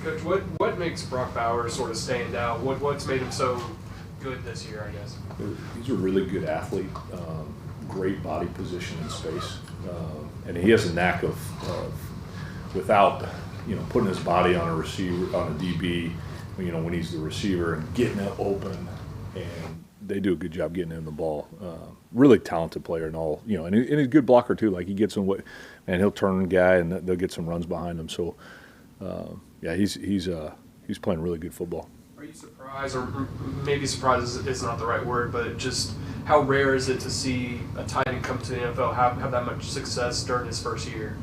Coach, what makes Brock Bowers sort of stand out? What's made him so good this year, I guess? He's a really good athlete, great body position in space, and he has a knack of without putting his body on a receiver, on a DB, when he's the receiver and getting it open, and they do a good job getting in the ball. Really talented player and all, and he's a good blocker too. Like he gets him, and he'll turn the guy, and they'll get some runs behind him. So, yeah, he's playing really good football. Are you surprised, or maybe surprised is not the right word, but just how rare is it to see a tight end come to the NFL have that much success during his first year?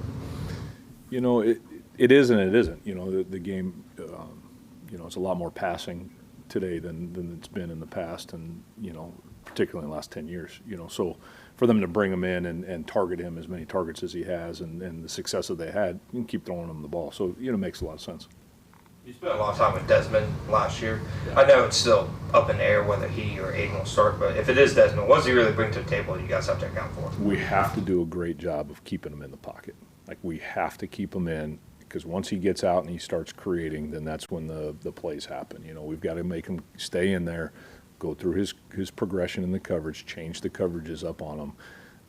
It is and it isn't. The game, it's a lot more passing today than it's been in the past, and particularly in the last 10 years. So for them to bring him in and target him as many targets as he has, and the success that they had, you can keep throwing him the ball. So it makes a lot of sense. You spent a lot of time with Desmond last year. Yeah. I know it's still up in the air whether he or Aiden will start, but if it is Desmond, what does he really bring to the table you guys have to account for? We have to do a great job of keeping him in the pocket. Like, we have to keep him in, because once he gets out and he starts creating, then that's when the plays happen. We've got to make him stay in there, go through his progression in the coverage, change the coverages up on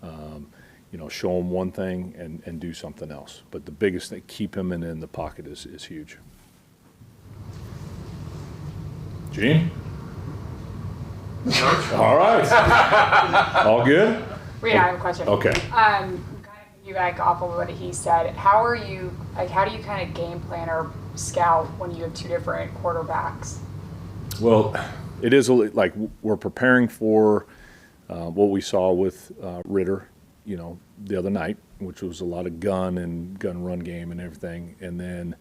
him, show him one thing and do something else. But the biggest thing, keep him in the pocket is huge. Gene? All right. All good? Wait, I have a question. Okay. Kind of you back off of what he said. How do you kind of game plan or scout when you have two different quarterbacks? Well, it is like we're preparing for what we saw with Ritter, the other night, which was a lot of gun run game and everything. And then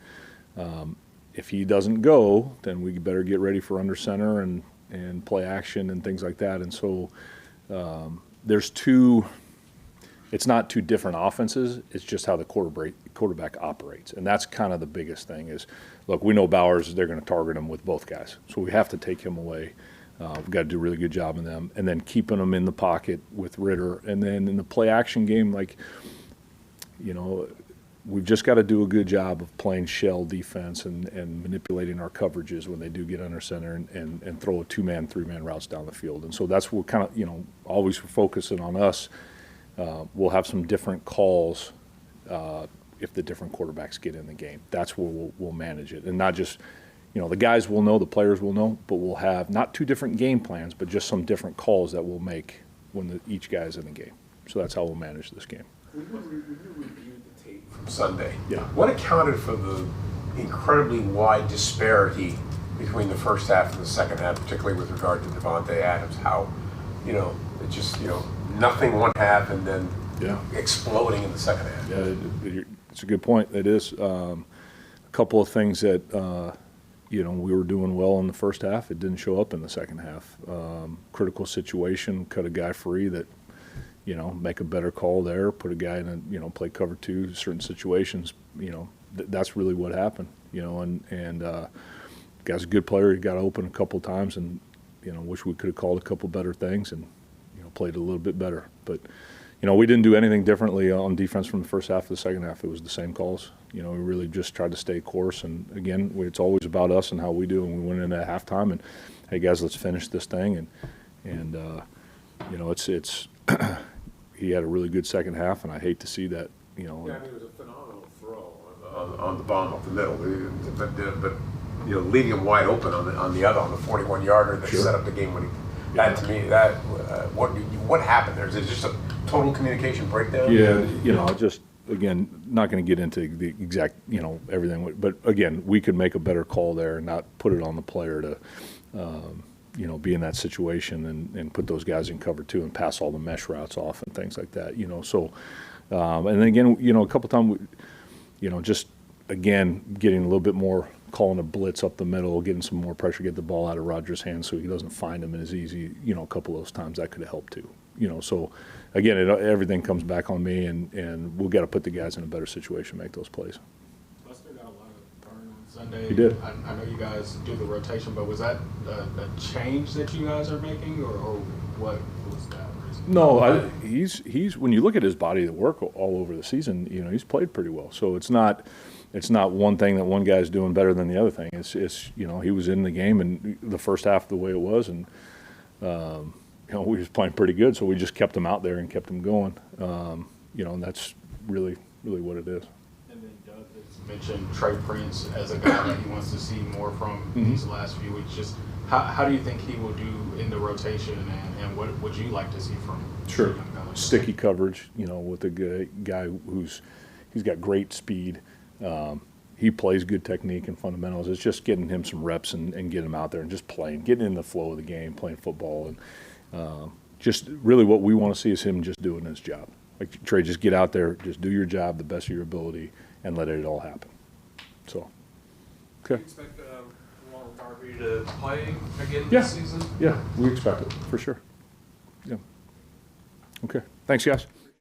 if he doesn't go, then we better get ready for under center and play action and things like that. And so it's not two different offenses. It's just how the quarterback operates. And that's kind of the biggest thing is, look, we know Bowers, they're going to target him with both guys. So we have to take him away. We've got to do a really good job in them. And then keeping them in the pocket with Ritter. And then in the play action game, we've just got to do a good job of playing shell defense and manipulating our coverages when they do get under center and throw a 2-man, 3-man routes down the field. And so that's what kind of, always focusing on us. We'll have some different calls if the different quarterbacks get in the game. That's where we'll manage it. And not just, the guys will know, the players will know, but we'll have not two different game plans, but just some different calls that we'll make when each guy's in the game. So that's how we'll manage this game. When you reviewed the tape from Sunday, yeah, what accounted for the incredibly wide disparity between the first half and the second half, particularly with regard to Devontae Adams? How, it just, nothing one half and then exploding in the second half. Yeah, it's a good point. It is. A couple of things that, we were doing well in the first half. It didn't show up in the second half. Critical situation, cut a guy free that, make a better call there, put a guy in a, play cover 2, certain situations, that's really what happened, and guy's a good player. He got open a couple of times and, wish we could have called a couple better things and, played a little bit better. But, we didn't do anything differently on defense from the first half to the second half. It was the same calls. We really just tried to stay course. And, again, it's always about us and how we do. And we went in at halftime and, hey, guys, let's finish this thing. And it's he had a really good second half, and I hate to see that, Yeah, it was a phenomenal throw on the bomb up the middle. But leaving him wide open on the 41-yarder that set up the game winning. That, to me, what happened there? Is it just a total communication breakdown? Yeah, just, again, not going to get into the exact, everything. But, again, we could make a better call there and not put it on the player to, be in that situation and put those guys in cover 2 and pass all the mesh routes off and things like that, So, and then again, a couple times, just, again, getting a little bit more, calling a blitz up the middle, getting some more pressure, get the ball out of Rodgers' hands so he doesn't find him as easy, a couple of those times that could have helped too. So again, everything comes back on me and we've got to put the guys in a better situation, make those plays. Lester got a lot of burn on Sunday. He did. I know you guys do the rotation, but was that a change that you guys are making or what was that reason? No, he's when you look at his body of work all over the season, he's played pretty well. So it's not, it's not one thing that one guy's doing better than the other thing. It's you know, he was in the game and the first half the way it was, and you know, we was playing pretty good, so we just kept him out there and kept him going. You know, and that's really what it is. And then Doug has mentioned Trey Prince as a guy that he wants to see more from these last few weeks. Just how do you think he will do in the rotation, and what would you like to see from Sure. young guys? Sticky coverage, you know, with a guy he's got great speed. He plays good technique and fundamentals. It's just getting him some reps and getting him out there and just playing, getting in the flow of the game, playing football. And just really what we want to see is him just doing his job. Like, Trey, just get out there, just do your job the best of your ability, and let it all happen. So, Do you okay. expect Ronald Darby to play again Yeah. this season? Yeah, we expect it, for sure. Yeah. Okay. Thanks, guys.